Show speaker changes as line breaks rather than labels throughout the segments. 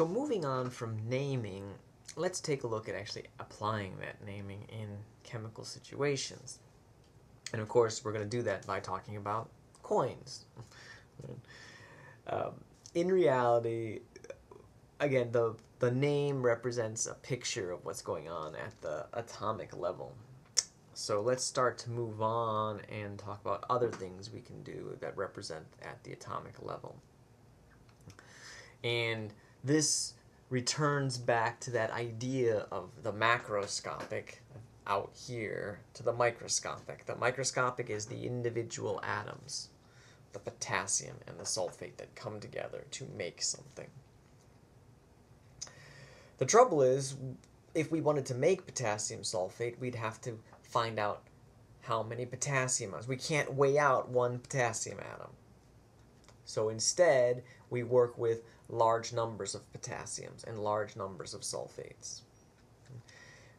So moving on from naming, let's take a look at actually applying that naming in chemical situations. And of course, we're going to do that by talking about coins. In reality, again, the name represents a picture of what's going on at the atomic level. So let's start to move on and talk about other things we can do that represent at the atomic level. And this returns back to that idea of the macroscopic out here to the microscopic. The microscopic is the individual atoms, the potassium and the sulfate that come together to make something. The trouble is, if we wanted to make potassium sulfate, we'd have to find out how many potassium atoms. We can't weigh out one potassium atom. So instead, we work with large numbers of potassiums and large numbers of sulfates.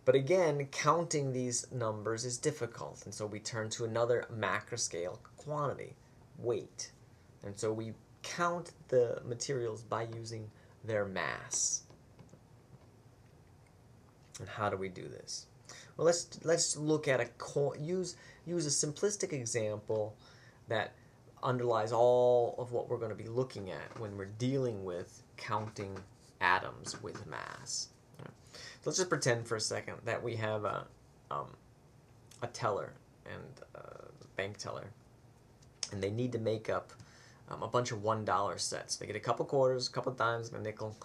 But again, counting these numbers is difficult, and so we turn to another macroscale quantity, weight. And so we count the materials by using their mass. And how do we do this? Well, let's look at use a simplistic example that underlies all of what we're going to be looking at when we're dealing with counting atoms with mass. So let's just pretend for a second that we have a teller and a bank teller, and they need to make up a bunch of $1 sets. They get a couple quarters, a couple dimes, and a nickel,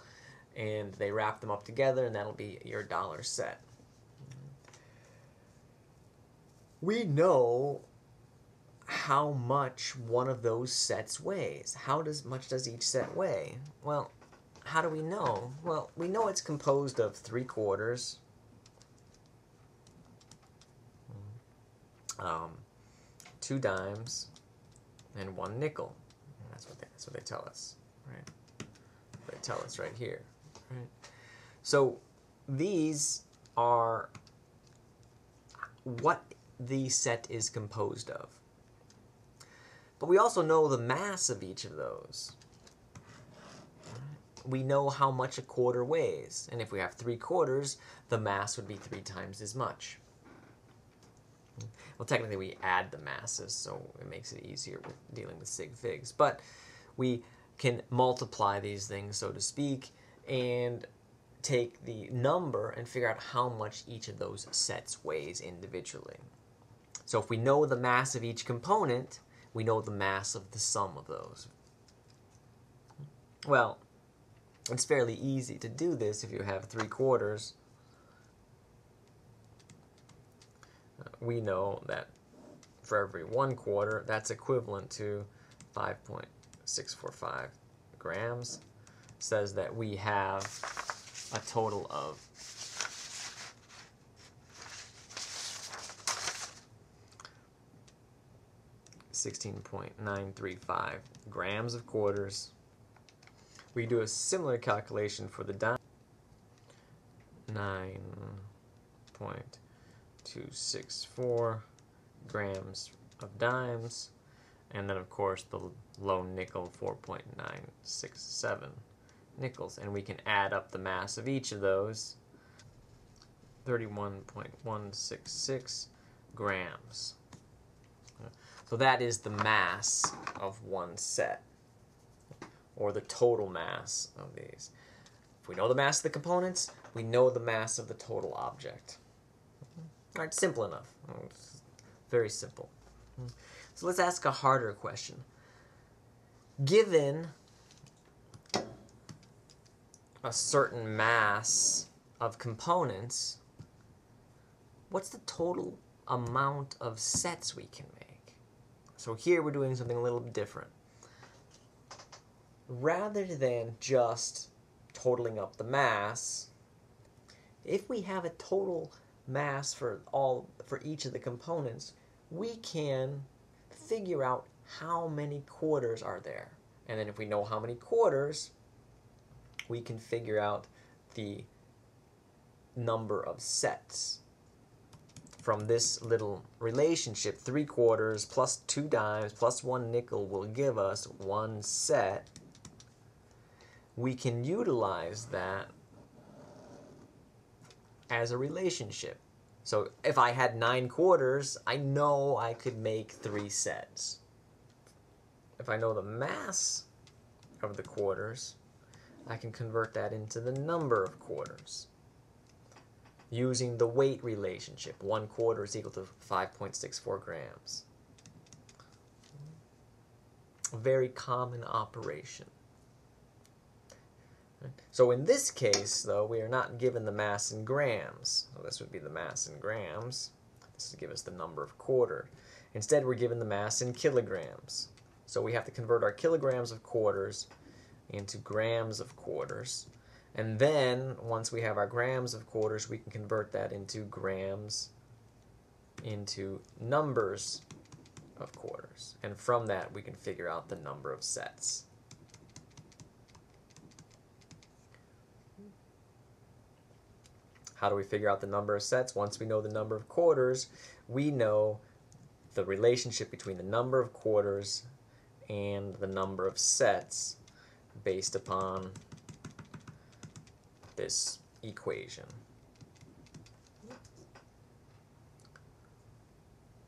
and they wrap them up together, and that'll be your dollar set. We know how much one of those sets weighs. How much does each set weigh? Well, how do we know? Well, we know it's composed of 3 quarters, 2 dimes, and 1 nickel. And that's what they tell us, right? They tell us right here, right? So these are what the set is composed of. But we also know the mass of each of those. We know how much a quarter weighs, and if we have 3 quarters, the mass would be 3 times as much. Well, technically we add the masses, so it makes it easier with dealing with sig figs. But we can multiply these things, so to speak, and take the number and figure out how much each of those sets weighs individually. So if we know the mass of each component, we know the mass of the sum of those. Well, it's fairly easy to do this if you have 3 quarters. We know that for every 1 quarter, that's equivalent to 5.645 grams. Says that we have a total of 16.935 grams of quarters. We do a similar calculation for the dime. 9.264 grams of dimes, and then of course the lone nickel, 4.967 nickels, and we can add up the mass of each of those, 31.166 grams. So that is the mass of one set, or the total mass of these. If we know the mass of the components, we know the mass of the total object. All right, simple enough. It's very simple. So let's ask a harder question. Given a certain mass of components, what's the total amount of sets we can make? So here we're doing something a little different. Rather than just totaling up the mass, if we have a total mass for each of the components, we can figure out how many quarters are there. And then if we know how many quarters, we can figure out the number of sets. From this little relationship, 3 quarters plus 2 dimes plus 1 nickel will give us 1 set. we can utilize that as a relationship. So if I had 9 quarters, I know I could make 3 sets. If I know the mass of the quarters, I can convert that into the number of quarters using the weight relationship. 1 quarter is equal to 5.64 grams. A very common operation. So in this case, though, we are not given the mass in grams. So this would be the mass in grams. This would give us the number of quarter. Instead, we're given the mass in kilograms. So we have to convert our kilograms of quarters into grams of quarters. And then, once we have our grams of quarters, we can convert that into grams into numbers of quarters. And from that, we can figure out the number of sets. How do we figure out the number of sets? Once we know the number of quarters, we know the relationship between the number of quarters and the number of sets based upon this equation.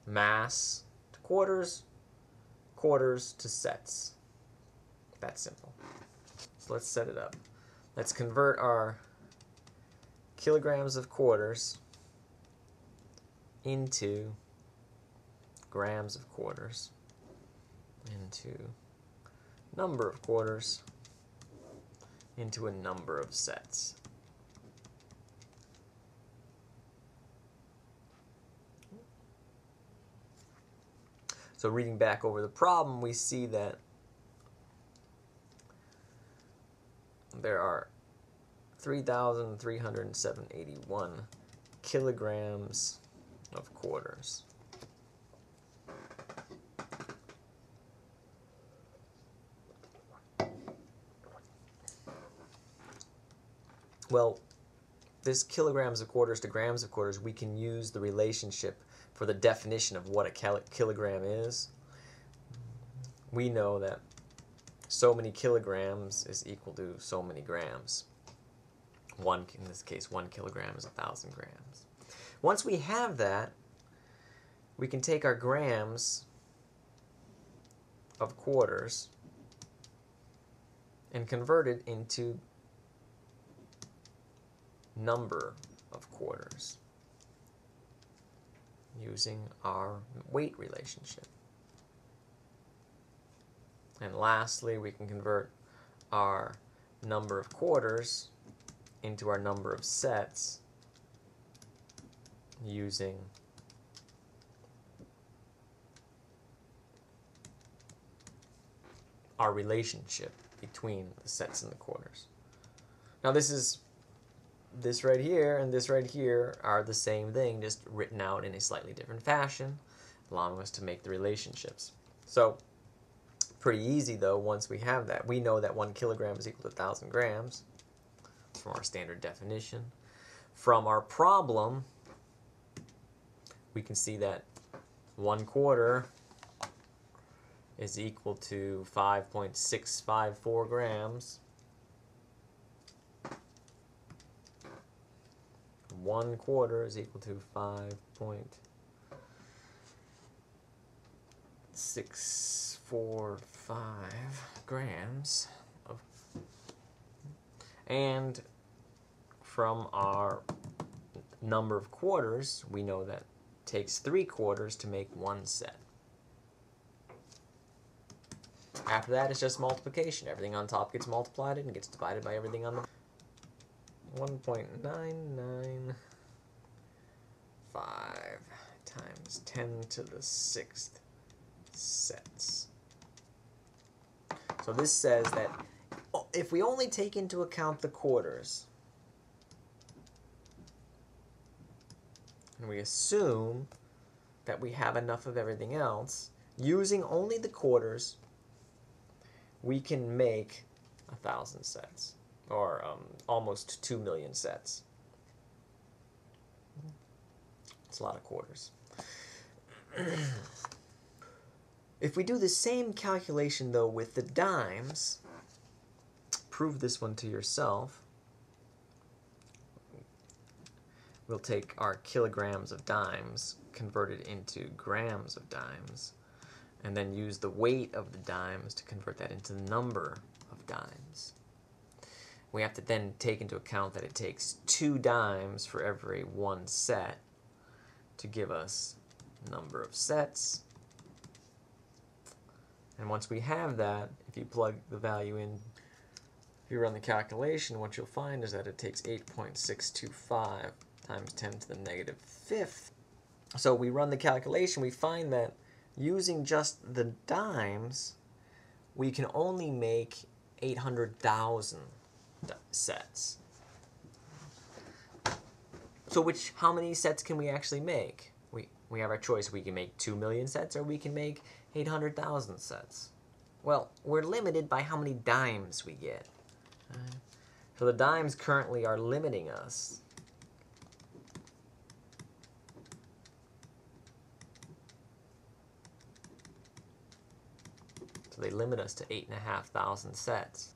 Mass to quarters, quarters to sets. That's simple. So let's set it up. Let's convert our kilograms of quarters into grams of quarters, into number of quarters, into a number of sets. So reading back over the problem, we see that there are 3,381 kilograms of quarters. Well, this kilograms of quarters to grams of quarters, we can use the relationship for the definition of what a kilogram is. We know that so many kilograms is equal to so many grams. In this case, 1 kilogram is 1,000 grams. Once we have that, we can take our grams of quarters and convert it into number of quarters using our weight relationship. And lastly, we can convert our number of quarters into our number of sets using our relationship between the sets and the quarters. Now this right here and this right here are the same thing, just written out in a slightly different fashion, allowing us to make the relationships. So pretty easy though. Once we have that, we know that 1 kilogram is equal to 1,000 grams from our standard definition. From our problem, we can see that 1 quarter is equal to 5.654 grams. 1 quarter is equal to 5.645 grams of, and from our number of quarters, we know that it takes 3 quarters to make 1 set. After that, it's just multiplication. Everything on top gets multiplied and gets divided by everything on the 1.995 times 10 to the 6th sets. So this says that if we only take into account the quarters, and we assume that we have enough of everything else, using only the quarters, we can make 1,000 sets, or almost 2 million sets. It's a lot of quarters. If we do the same calculation, though, with the dimes, prove this one to yourself, we'll take our kilograms of dimes, convert it into grams of dimes, and then use the weight of the dimes to convert that into the number of dimes. We have to then take into account that it takes 2 dimes for every 1 set to give us number of sets. And once we have that, if you plug the value in, if you run the calculation, what you'll find is that it takes 8.625 times 10 to the negative 5th. So we run the calculation, we find that using just the dimes, we can only make 800,000 sets. So how many sets can we actually make? We have our choice. We can make 2 million sets, or we can make 800,000 sets. Well, we're limited by how many dimes we get. So the dimes currently are limiting us. So they limit us to 8,500 sets.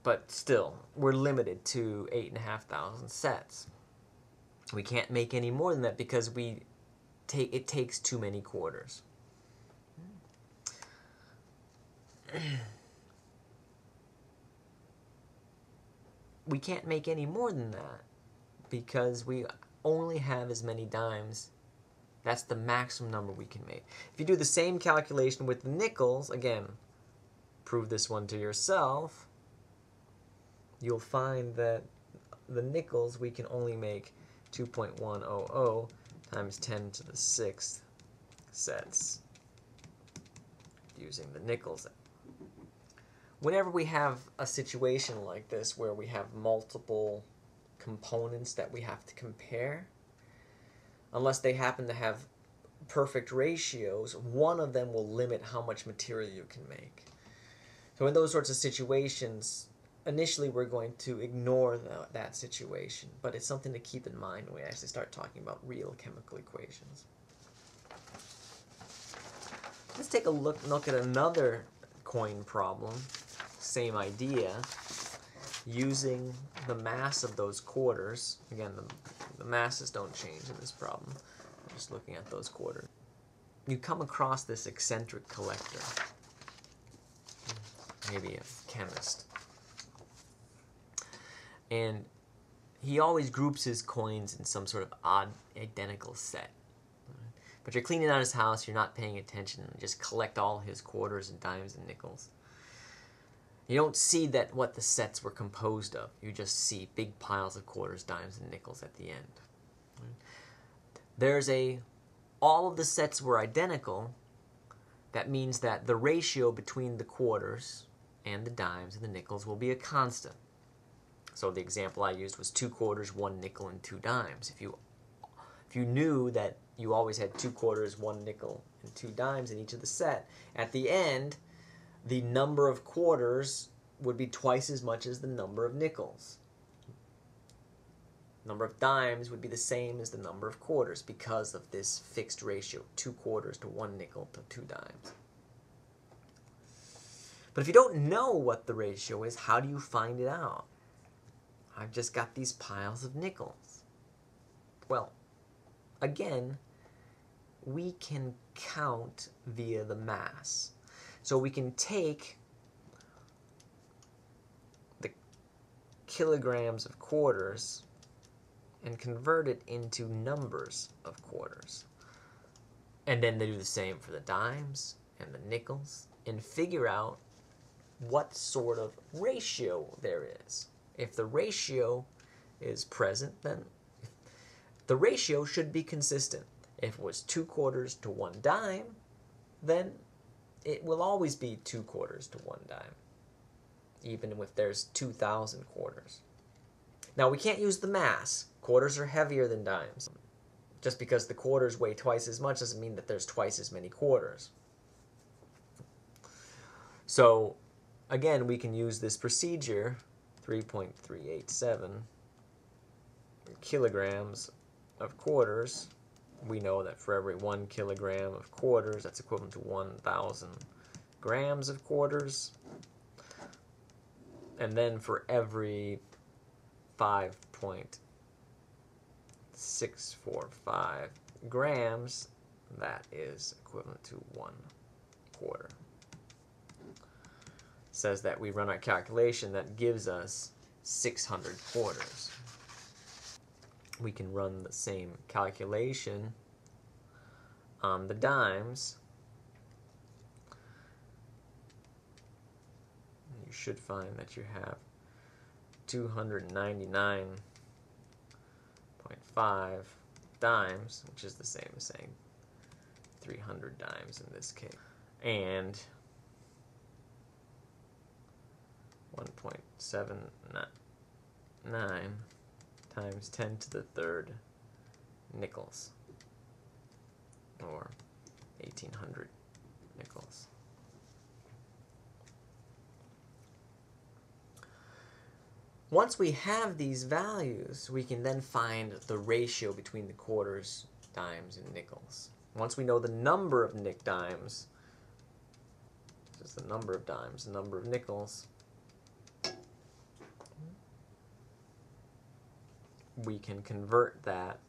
But still, we're limited to 8,500 sets. We can't make any more than that because it takes too many quarters. We can't make any more than that because we only have as many dimes. That's the maximum number we can make. If you do the same calculation with the nickels, again, prove this one to yourself, you'll find that the nickels we can only make 2.100 times 10 to the 6th sets using the nickels. Whenever we have a situation like this where we have multiple components that we have to compare, unless they happen to have perfect ratios, one of them will limit how much material you can make. So in those sorts of situations, initially we're going to ignore that situation, but it's something to keep in mind when we actually start talking about real chemical equations. Let's take a look at another coin problem, same idea, using the mass of those quarters. Again, the masses don't change in this problem. I'm just looking at those quarters. You come across this eccentric collector, maybe a chemist, and he always groups his coins in some sort of odd identical set. But you're cleaning out his house, you're not paying attention, and just collect all his quarters and dimes and nickels. You don't see what the sets were composed of. You just see big piles of quarters, dimes, and nickels at the end. All of the sets were identical. That means that the ratio between the quarters and the dimes and the nickels will be a constant. So the example I used was 2 quarters, 1 nickel, and 2 dimes. If you knew that you always had 2 quarters, 1 nickel, and 2 dimes in each of the set, at the end, the number of quarters would be twice as much as the number of nickels. Number of dimes would be the same as the number of quarters because of this fixed ratio, 2 quarters to 1 nickel to 2 dimes. But if you don't know what the ratio is, how do you find it out? I've just got these piles of nickels. Well, again, we can count via the mass. So we can take the kilograms of quarters and convert it into numbers of quarters. And then they do the same for the dimes and the nickels and figure out what sort of ratio there is. If the ratio is present, then the ratio should be consistent. If it was 2 quarters to 1 dime, then it will always be 2 quarters to 1 dime, even if there's 2,000 quarters. Now, we can't use the mass. Quarters are heavier than dimes. Just because the quarters weigh twice as much doesn't mean that there's twice as many quarters. So, again, we can use this procedure, 3.387 kilograms of quarters. We know that for every 1 kilogram of quarters, that's equivalent to 1,000 grams of quarters. And then for every 5.645 grams, that is equivalent to 1/4. Says that we run our calculation, that gives us 600 quarters. We can run the same calculation on the dimes. You should find that you have 299.5 dimes, which is the same as saying 300 dimes in this case, and 1.79 times 10 to the third nickels, or 1,800 nickels. Once we have these values, we can then find the ratio between the quarters, dimes, and nickels. Once we know the number of dimes, this is the number of dimes, the number of nickels, we can convert that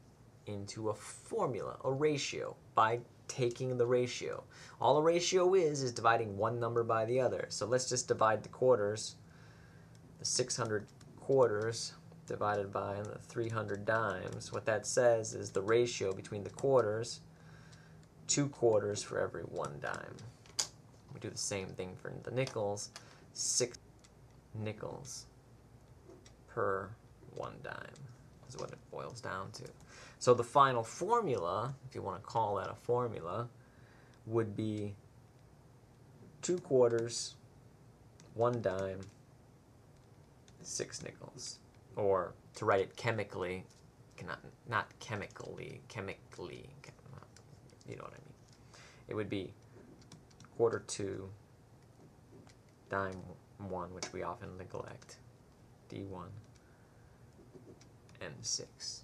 into a formula, a ratio, by taking the ratio. All a ratio is dividing one number by the other. So let's just divide the quarters, the 600 quarters divided by the 300 dimes. What that says is the ratio between the quarters, 2 quarters for every 1 dime. We do the same thing for the nickels, 6 nickels per 1 dime is what it boils down to. So the final formula, if you want to call that a formula, would be 2 quarters, 1 dime, 6 nickels. Or to write it chemically, not chemically, you know what I mean. It would be 1/4 dime 1, which we often neglect, D1, and 6.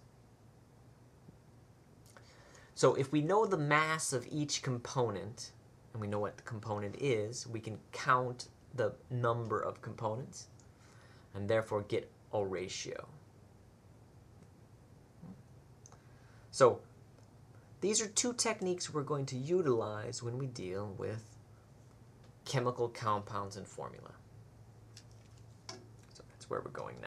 So if we know the mass of each component, and we know what the component is, we can count the number of components, and therefore get a ratio. So these are 2 techniques we're going to utilize when we deal with chemical compounds and formula. So that's where we're going now.